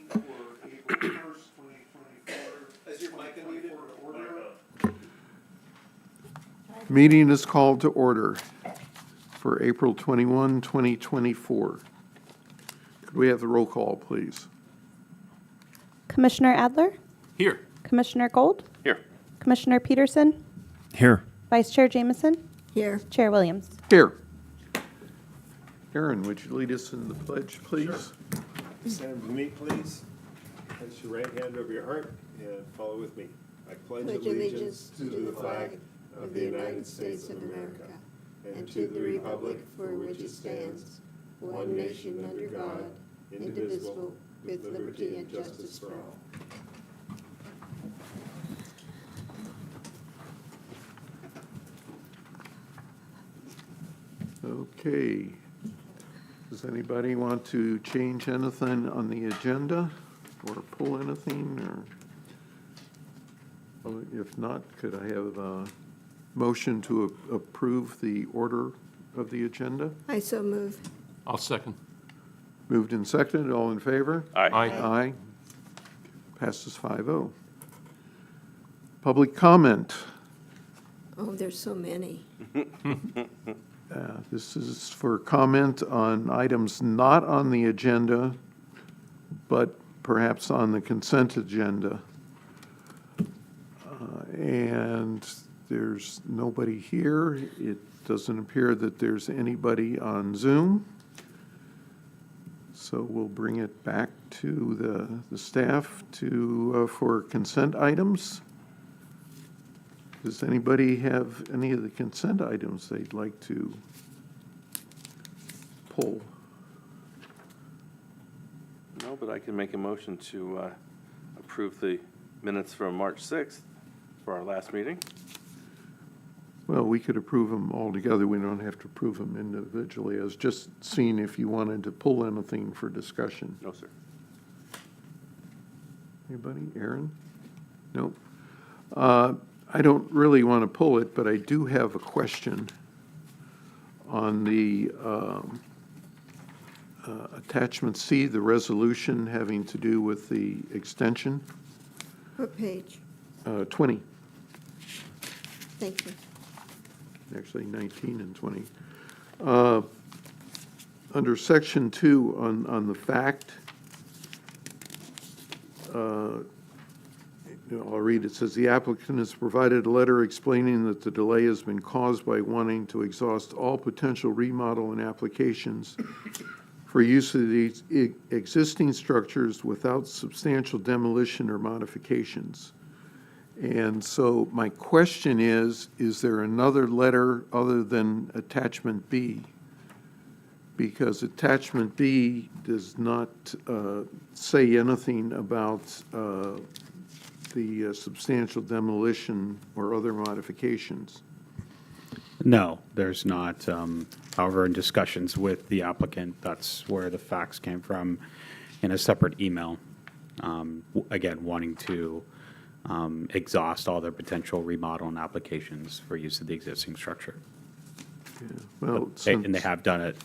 for April 1st, 2024. Is your mic unmuted? Order. Meeting is called to order for April 21, 2024. Could we have the roll call, please? Commissioner Adler, Here. Commissioner Gold, Here. Commissioner Peterson, Here. Vice Chair Jameson, Here. Chair Williams. Here. Aaron, would you lead us in the pledge, please? Stand with me, please. Place your right hand over your heart and follow with me. I pledge allegiance to the flag of the United States of America and to the republic for which it stands, one nation under God, indivisible, with liberty and justice for all. Okay. Does anybody want to change anything on the agenda or pull anything, or if not, could I have a motion to approve the order of the agenda? I so move. I'll second. Moved and seconded, all in favor? Aye. Aye. Passes 5-0. Public comment. Oh, there's so many. This is for comment on items not on the agenda, but perhaps on the consent agenda. And there's nobody here. It doesn't appear that there's anybody on Zoom. So we'll bring it back to the staff for consent items. Does anybody have any of the consent items they'd like to pull? No, but I can make a motion to approve the minutes from March 6th for our last meeting. Well, we could approve them all together. We don't have to approve them individually. I was just seeing if you wanted to pull anything for discussion. No, sir. Anybody? Aaron? Nope. I don't really want to pull it, but I do have a question on the attachment C, the resolution having to do with the extension, What page? 20, Thank you. actually 19 and 20. Under section 2 on the fact, I'll read, it says, the applicant has provided a letter explaining that the delay has been caused by wanting to exhaust all potential remodel and applications for use of these existing structures without substantial demolition or modifications. And so my question is there another letter other than attachment B? Because attachment B does not say anything about the substantial demolition or other modifications. No, there's not. However, in discussions with the applicant, that's where the facts came from in a separate email. Again, wanting to exhaust all their potential remodel and applications for use of the existing structure. Yeah. Well, And they have done it,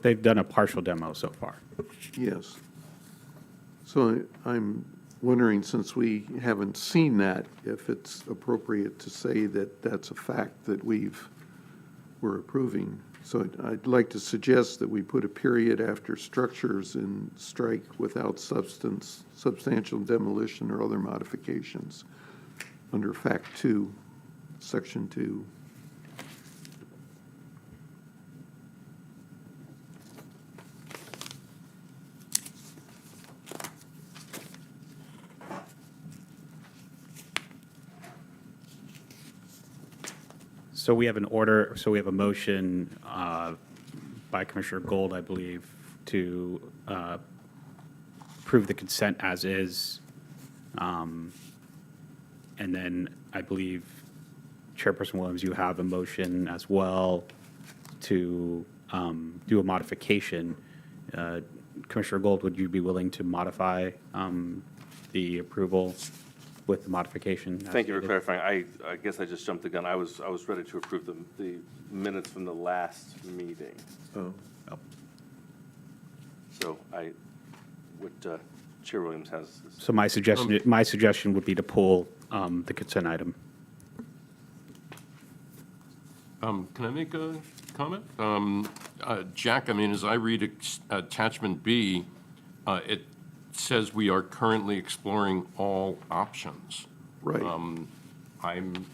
they've done a partial demo so far. yes. So I'm wondering, since we haven't seen that, if it's appropriate to say that that's a fact that we're approving. So I'd like to suggest that we put a period after structures and strike without substantial demolition or other modifications under fact 2, section 2. So we have an order, so we have a motion by Commissioner Gold, I believe, to approve the consent as is. And then I believe, Chairperson Williams, you have a motion as well to do a modification. Commissioner Gold, would you be willing to modify the approval with the modification? Thank you for clarifying. I guess I just jumped the gun. I was ready to approve the minutes from the last meeting. Oh. So what Chair Williams has. So my suggestion would be to pull the consent item. Can I make a comment? Jack, I mean, as I read attachment B, it says we are currently exploring all options. Right. I'm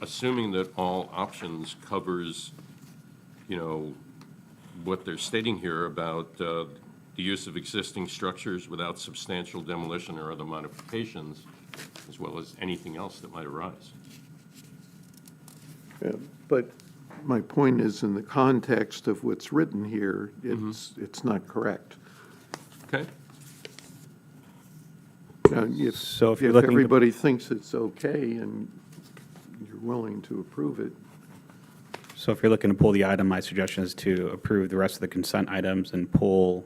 assuming that all options covers, what they're stating here about the use of existing structures without substantial demolition or other modifications, as well as anything else that might arise. Yeah, but my point is, in the context of what's written here, it's not correct. Okay? Now, So if if you're looking to- everybody thinks it's okay and you're willing to approve it, So if you're looking to pull the item, my suggestion is to approve the rest of the consent items and pull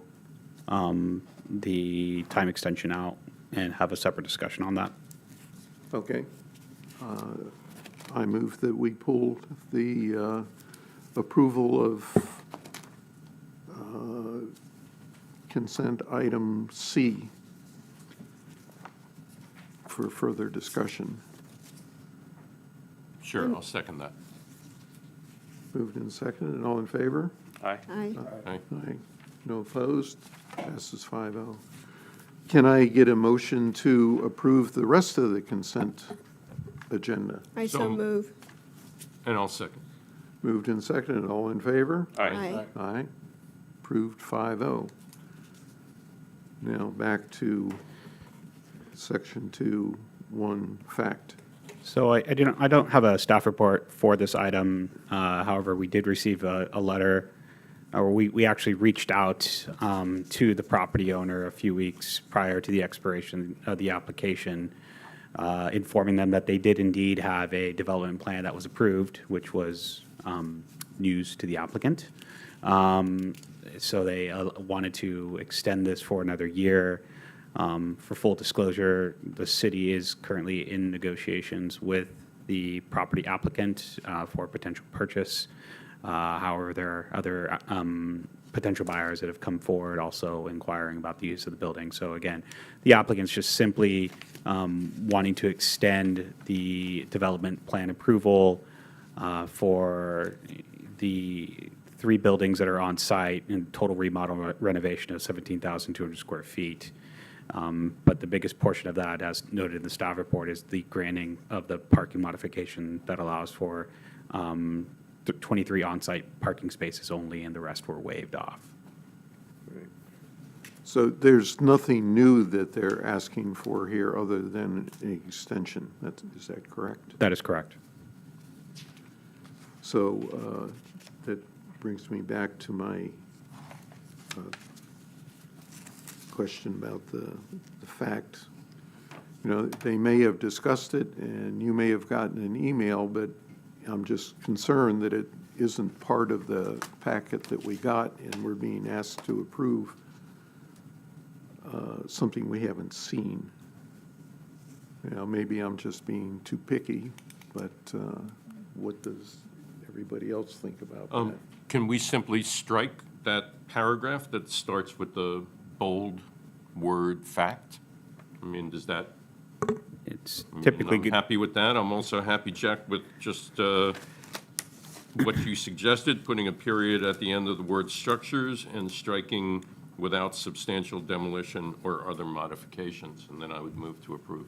the time extension out and have a separate discussion on that. okay. I move that we pull the approval of consent item C for further discussion. Sure, I'll second that. Moved and seconded, all in favor? Aye. Aye. Aye. Aye. No opposed? Passes 5-0. Can I get a motion to approve the rest of the consent agenda? I so So- move. And I'll second. Moved and seconded, all in favor? Aye. Aye. Approved 5-0. Now back to section 2, 1, fact. So I don't have a staff report for this item. However, we did receive a letter, or we actually reached out to the property owner a few weeks prior to the expiration of the application, informing them that they did indeed have a development plan that was approved, which was news to the applicant. So they wanted to extend this for another year. For full disclosure, the city is currently in negotiations with the property applicant for potential purchase. However, there are other potential buyers that have come forward also inquiring about the use of the building. So again, the applicant's just simply wanting to extend the development plan approval for the 3 buildings that are on site and total remodel renovation of 17,200 square feet. But the biggest portion of that, as noted in the staff report, is the granting of the parking modification that allows for 23 on-site parking spaces only, and the rest were waived off. So there's nothing new that they're asking for here other than an extension. Is that correct? That is correct. So that brings me back to my question about the fact. They may have discussed it, and you may have gotten an email, but I'm just concerned that it isn't part of the packet that we got, and we're being asked to approve something we haven't seen. Maybe I'm just being too picky, but what does everybody else think about that? Can we simply strike that paragraph that starts with the bold word fact? I mean, does that? It's I mean, typically I'm good. happy with that. I'm also happy, Jack, with just what you suggested, putting a period at the end of the word structures and striking without substantial demolition or other modifications, and then I would move to approve.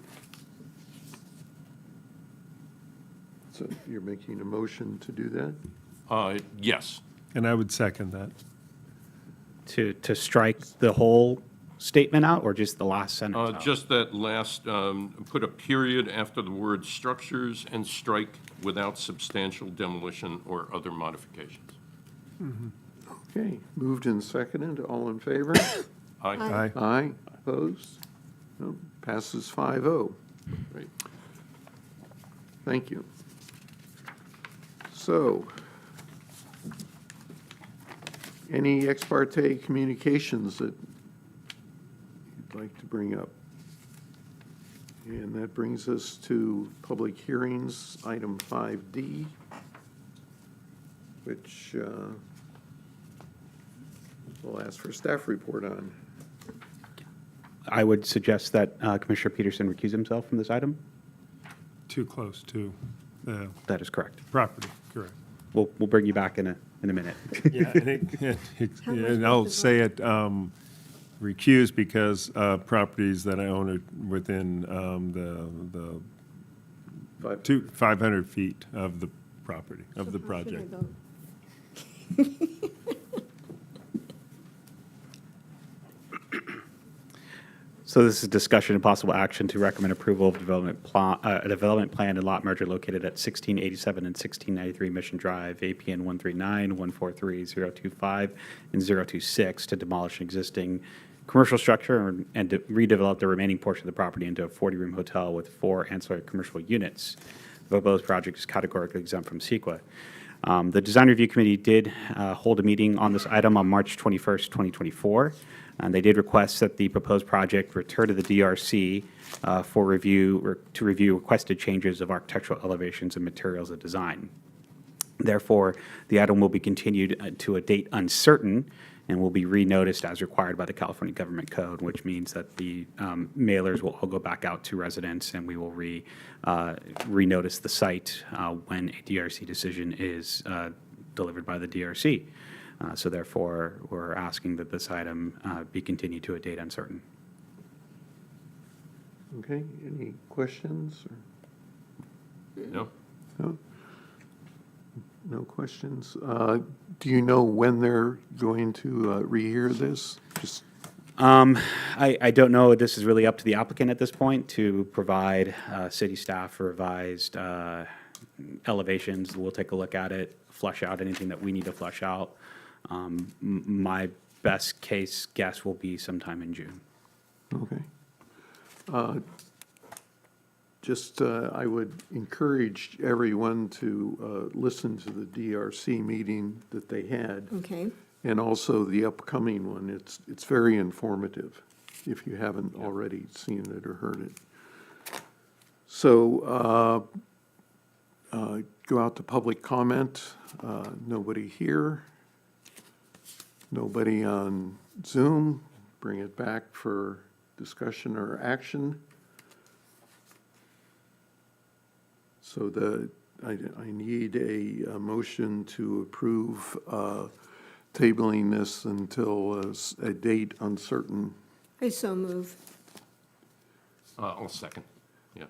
So you're making a motion to do that? Yes. And I would second that. To strike the whole statement out, or just the last sentence out? Just that last, put a period after the word structures and strike without substantial demolition or other modifications. Okay, moved and seconded, all in favor? Aye. Aye. Aye, opposed? No, passes 5-0. Great. Thank you. So, any ex parte communications that you'd like to bring up? And that brings us to public hearings, item 5D, which we'll ask for staff report on. I would suggest that Commissioner Peterson recuse himself from this item. Too close to the That is correct. property, correct. We'll bring you back in a minute. Yeah, and I'll say it, recused because properties that I own are within the 500 feet of the property, of the project. So this is discussion and possible action to recommend approval of a development plan and lot merger located at 1687 and 1693 Mission Drive, APN 139-143-025 and 026, to demolish an existing commercial structure and to redevelop the remaining portion of the property into a 40-room hotel with 4 ancillary commercial units. The proposed project is categorically exempt from CEQA. The Design Review Committee did hold a meeting on this item on March 21st, 2024. And they did request that the proposed project return to the DRC for review, or to review requested changes of architectural elevations and materials of design. Therefore, the item will be continued to a date uncertain and will be renoticed as required by the California Government Code, which means that the mailers will all go back out to residents and we will renotice the site when a DRC decision is delivered by the DRC. So therefore, we're asking that this item be continued to a date uncertain. Okay, any questions? No? No? No questions? Do you know when they're going to rehear this? Just I don't know. This is really up to the applicant at this point to provide city staff revised elevations. We'll take a look at it, flush out anything that we need to flush out. My best case guess will be sometime in June. Okay. I would encourage everyone to listen to the DRC meeting that they had, Okay, and also the upcoming one. It's very informative, if you haven't already seen it or heard it. So go out to public comment. Nobody here. Nobody on Zoom. Bring it back for discussion or action. So I need a motion to approve tabling this until a date uncertain. I so move. I'll second. Yeah.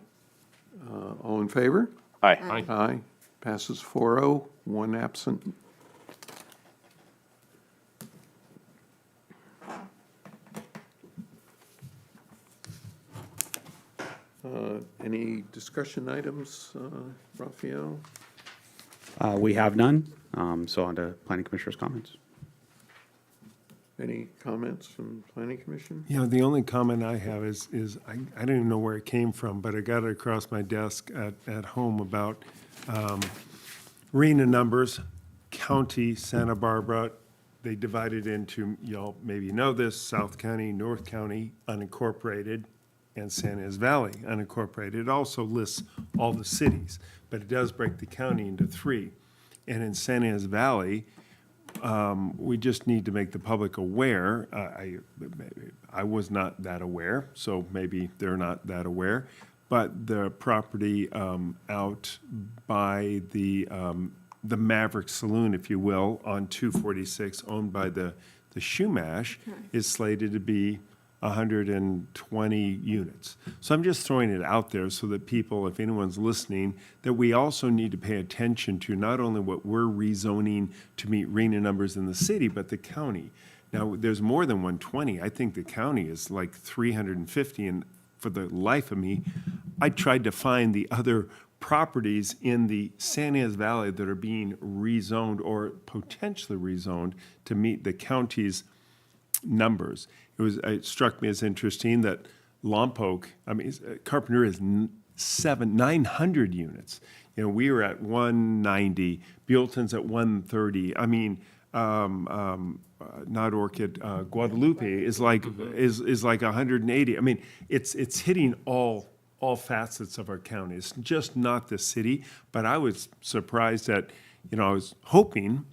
All in favor? Aye. Aye. Aye. Passes 4-0, one absent. Any discussion items, Raphael? We have none, so on to Planning Commissioner's comments. Any comments from Planning Commission? You know, the only comment I have is I don't even know where it came from, but I got it across my desk at home about RENA numbers, county, Santa Barbara. They divided into, y'all maybe know this, South County, North County, unincorporated, and San Ynez Valley, unincorporated. It also lists all the cities, but it does break the county into 3. And in San Ynez Valley, we just need to make the public aware. I was not that aware, so maybe they're not that aware. But the property out by the Maverick Saloon, if you will, on 246, owned by the Shumash, is slated to be 120 units. So I'm just throwing it out there so that people, if anyone's listening, that we also need to pay attention to not only what we're rezoning to meet RENA numbers in the city, but the county. Now, there's more than 120. I think the county is like 350, and for the life of me, I tried to find the other properties in the San Ynez Valley that are being rezoned or potentially rezoned to meet the county's numbers. It struck me as interesting that Lompoc, Carpenter is 900 units. You know, we were at 190, Buellton's at 130. Not Orchid, Guadalupe is like 180. I mean, it's hitting all facets of our county. It's just not the city, but I was surprised that, I was hoping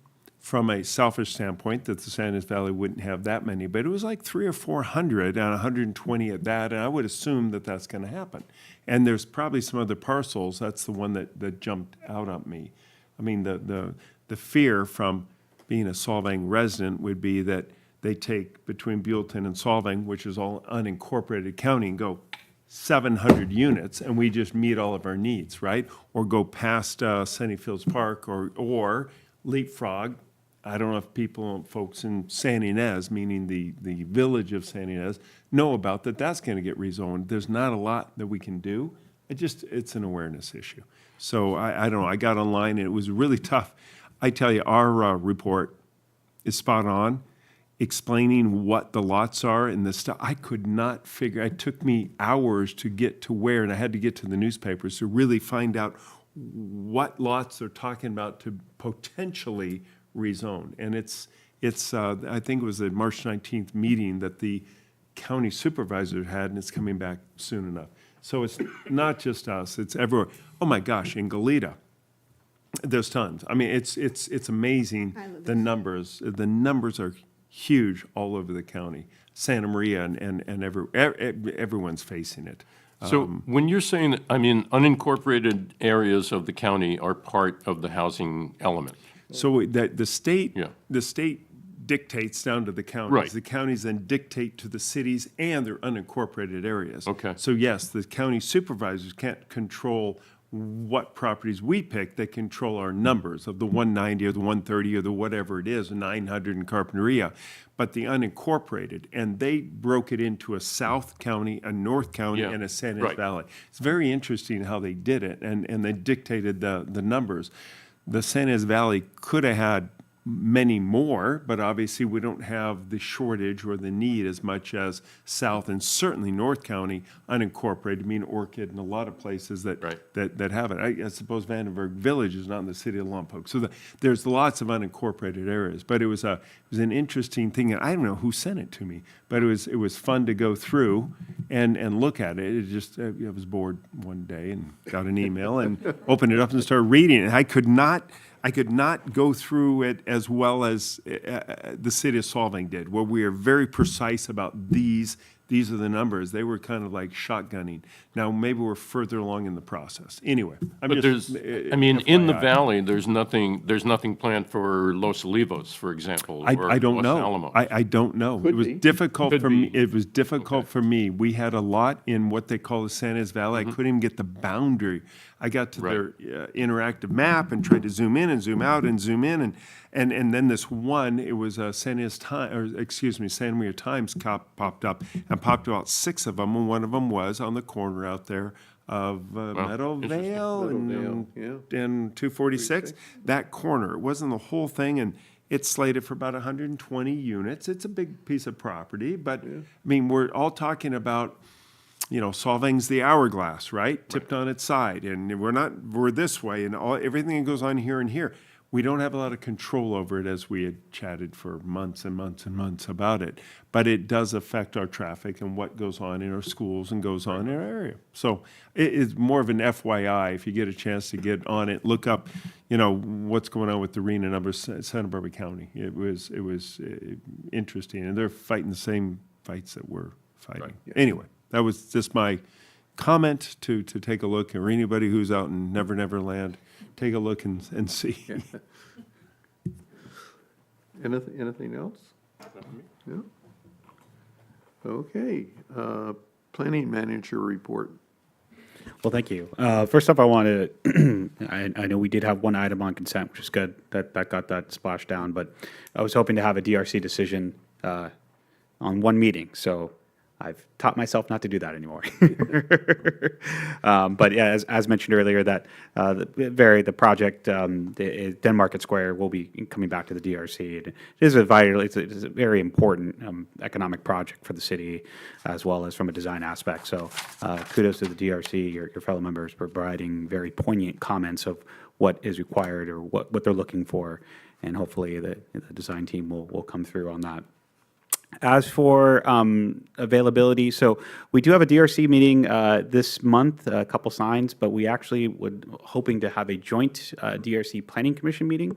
from a selfish standpoint that the San Ynez Valley wouldn't have that many, but it was like 300 or 400 and 120 at that, and I would assume that that's going to happen. And there's probably some other parcels. That's the one that jumped out at me. I mean, the fear from being a Solvang resident would be that they take between Buellton and Solvang, which is all unincorporated county, and go 700 units, and we just meet all of our needs, right? Or go past Sunnyfields Park, or leapfrog. I don't know if folks in San Ynez, meaning the village of San Ynez, know about that. That's going to get rezoned. There's not a lot that we can do. It's an awareness issue. So I don't know. I got online and it was really tough. I tell you, our report is spot on, explaining what the lots are and the stuff. I could not figure. It took me hours to get to where, and I had to get to the newspapers to really find out what lots they're talking about to potentially rezone. And it's I think it was the March 19th meeting that the county supervisor had, and it's coming back soon enough. So it's not just us, it's everywhere. Oh my gosh, in Goleta, there's tons. I mean, it's amazing, the numbers. The numbers are huge all over the county. Santa Maria and everyone's facing it. So when you're saying, that, I mean, unincorporated areas of the county are part of the housing element. So that the state dictates down to the counties. Right. The counties then dictate to the cities and their unincorporated areas. Okay. So yes, the county supervisors can't control what properties we pick. They control our numbers of the 190 or the 130 or the whatever it is, 900 in Carpinteria, but the unincorporated, and they broke it into a South County, a North County, Yeah. and a San Ynez Right. Valley. It's very interesting how they did it, and they dictated the numbers. The San Ynez Valley could have had many more, but obviously we don't have the shortage or the need as much as South and certainly North County unincorporated, I mean Orchid and a lot of places that Right. that have it. I suppose Vandenberg Village is not in the city of Lompoc. So there's lots of unincorporated areas, but it was an interesting thing, and I don't know who sent it to me, but it was fun to go through and look at it. It just I was bored one day and got an email and opened it up and started reading it. I could not go through it as well as the city of Solvang did, where we are very precise about these are the numbers. They were kind of like shotgunning. Now, maybe we're further along in the process. Anyway, But there's, I mean, in the FYI. valley, there's nothing planned for Los Olivos, for example, or I don't Los know. Alamos. I don't know. Could It was be. difficult Could for me. be. It was difficult for me. We had a lot in what they call the San Ynez Valley. I couldn't even get the boundary. I got to their interactive map and tried to zoom in and zoom out and zoom in, and then this one, it was San Maria Times popped up and popped about 6 of them, and one of them was on the corner out there of Meadowvale and 246. That corner. It wasn't the whole thing, and it's slated for about 120 units. It's a big piece of property, but I mean, we're all talking about, Solvang's the hourglass, right? Tipped on its side, and we're this way, and everything that goes on here and here. We don't have a lot of control over it, as we had chatted for months and months and months about it. But it does affect our traffic and what goes on in our schools and goes on in our area. So it's more of an FYI. If you get a chance to get on it, look up, what's going on with the RENA numbers, Santa Barbara County. It was interesting, and they're fighting the same fights that we're fighting. Anyway, that was just my comment to take a look, or anybody who's out in Never Never Land, take a look and see. Anything else? No? Okay, planning manager report. Well, thank you. First off, I wanted to, I know we did have one item on consent, which is good, that got that splashed down, but I was hoping to have a DRC decision on one meeting, so I've taught myself not to do that anymore. But yeah, as mentioned earlier, that the project, Denmarket Square, will be coming back to the DRC. It is it's a very important economic project for the city, as well as from a design aspect. So kudos to the DRC, your fellow members, for providing very poignant comments of what is required or what they're looking for, and hopefully the design team will come through on that. As for availability, so we do have a DRC meeting this month, a couple signs, but we actually would hoping to have a joint DRC Planning Commission meeting.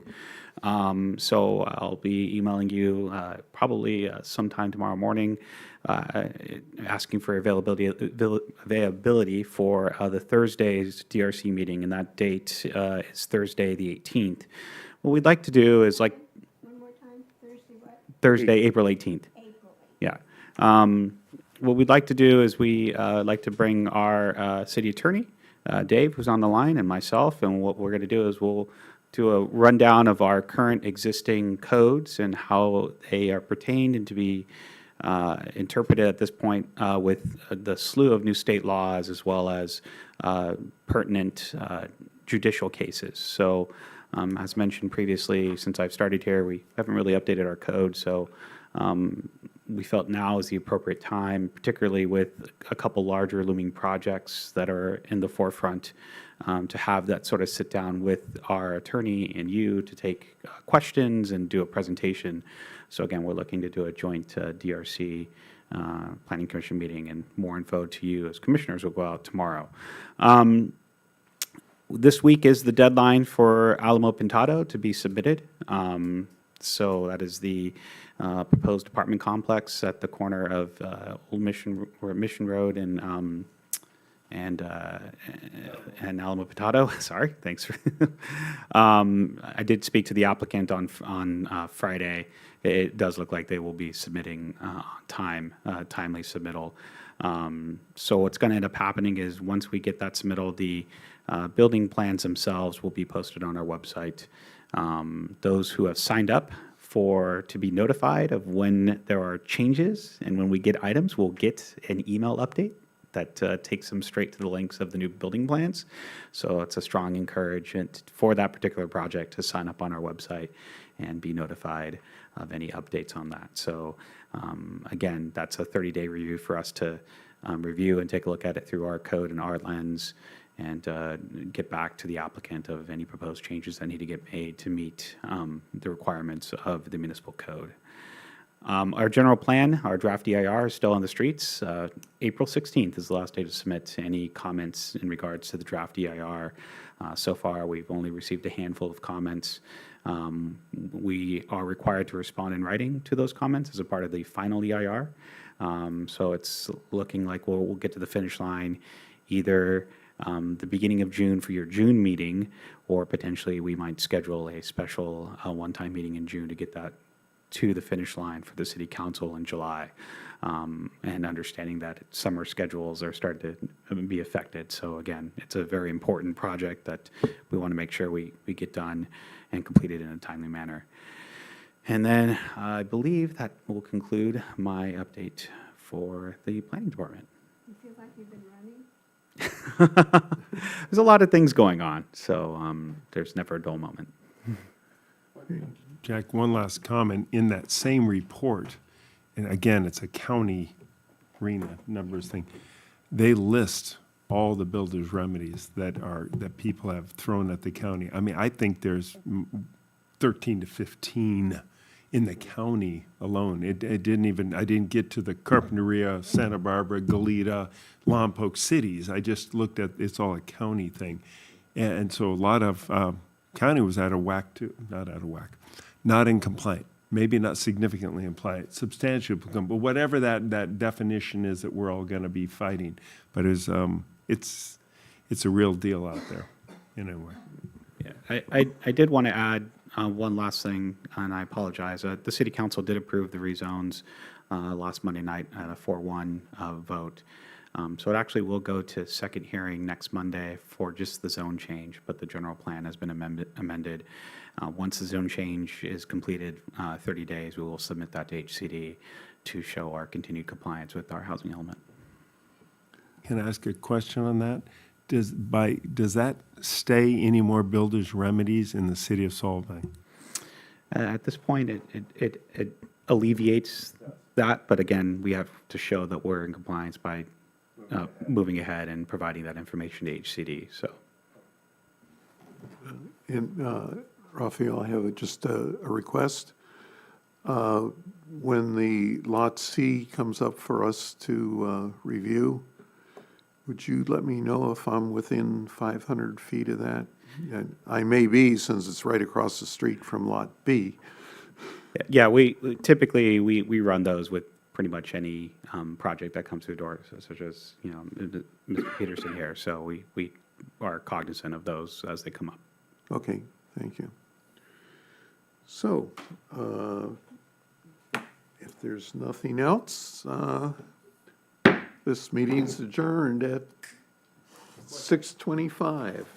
So I'll be emailing you probably sometime tomorrow morning, asking for availability for the Thursday's DRC meeting, and that date is Thursday, the 18th. What we'd like to do is One more time, Thursday what? Thursday, April 18th. April. Yeah. What we'd like to do is we like to bring our city attorney, Dave, who's on the line, and myself, and what we're going to do is we'll do a rundown of our current existing codes and how they are pertained and to be interpreted at this point with the slew of new state laws as well as pertinent judicial cases. So, as mentioned previously, since I've started here, we haven't really updated our code, so we felt now is the appropriate time, particularly with a couple larger looming projects that are in the forefront, to have that sort of sit down with our attorney and you to take questions and do a presentation. So again, we're looking to do a joint DRC Planning Commission meeting, and more info to you as commissioners will go out tomorrow. This week is the deadline for Alamo Pintado to be submitted. So that is the proposed apartment complex at the corner of Old Mission Road and Alamo Pintado. Sorry, thanks. I did speak to the applicant on Friday. It does look like they will be submitting timely submittal. So what's going to end up happening is once we get that submittal, the building plans themselves will be posted on our website. Those who have signed up to be notified of when there are changes and when we get items, we'll get an email update that takes them straight to the links of the new building plans. So it's a strong encouragement for that particular project to sign up on our website and be notified of any updates on that. So again, that's a 30-day review for us to review and take a look at it through our code and our lens, and get back to the applicant of any proposed changes that need to get made to meet the requirements of the municipal code. Our general plan, our draft DIR is still on the streets. April 16th is the last day to submit any comments in regards to the draft DIR. So far, we've only received a handful of comments. We are required to respond in writing to those comments as a part of the final EIR. So it's looking like we'll get to the finish line either the beginning of June for your June meeting, or potentially we might schedule a special one-time meeting in June to get that to the finish line for the city council in July, and understanding that summer schedules are starting to be affected. So again, it's a very important project that we want to make sure we get done and completed in a timely manner. And then I believe that will conclude my update for the planning department. You feel like you've been running? There's a lot of things going on, so there's never a dull moment. Jack, one last comment. In that same report, and again, it's a county RENA numbers thing, they list all the builder's remedies that people have thrown at the county. I mean, I think there's 13 to 15 in the county alone. I didn't get to the Carpinteria, Santa Barbara, Goleta, Lompoc cities. I just looked at, it's all a county thing. And so a lot of county was out of whack too, not out of whack, not in compliant, maybe not significantly in compliant, substantially compliant, but whatever that definition is that we're all going to be fighting. But it's a real deal out there, anyway. Yeah, I did want to add one last thing, and I apologize. The city council did approve the rezones last Monday night at a 4-1 vote. So it actually will go to second hearing next Monday for just the zone change, but the general plan has been amended. Once the zone change is completed, 30 days, we will submit that to HCD to show our continued compliance with our housing element. Can I ask a question on that? Does that stay any more builders' remedies in the city of Solvang? At this point, it alleviates that, but again, we have to show that we're in compliance by moving ahead and providing that information to HCD. So, And Raphael, I have just a request. when the Lot C comes up for us to review, would you let me know if I'm within 500 feet of that? And I may be, since it's right across the street from Lot B. Yeah, we typically, we run those with pretty much any project that comes through the door, such as, you know, Mr. Peterson here. So we are cognizant of those as they come up. Okay, thank you. So, if there's nothing else, this meeting's adjourned at 6:25.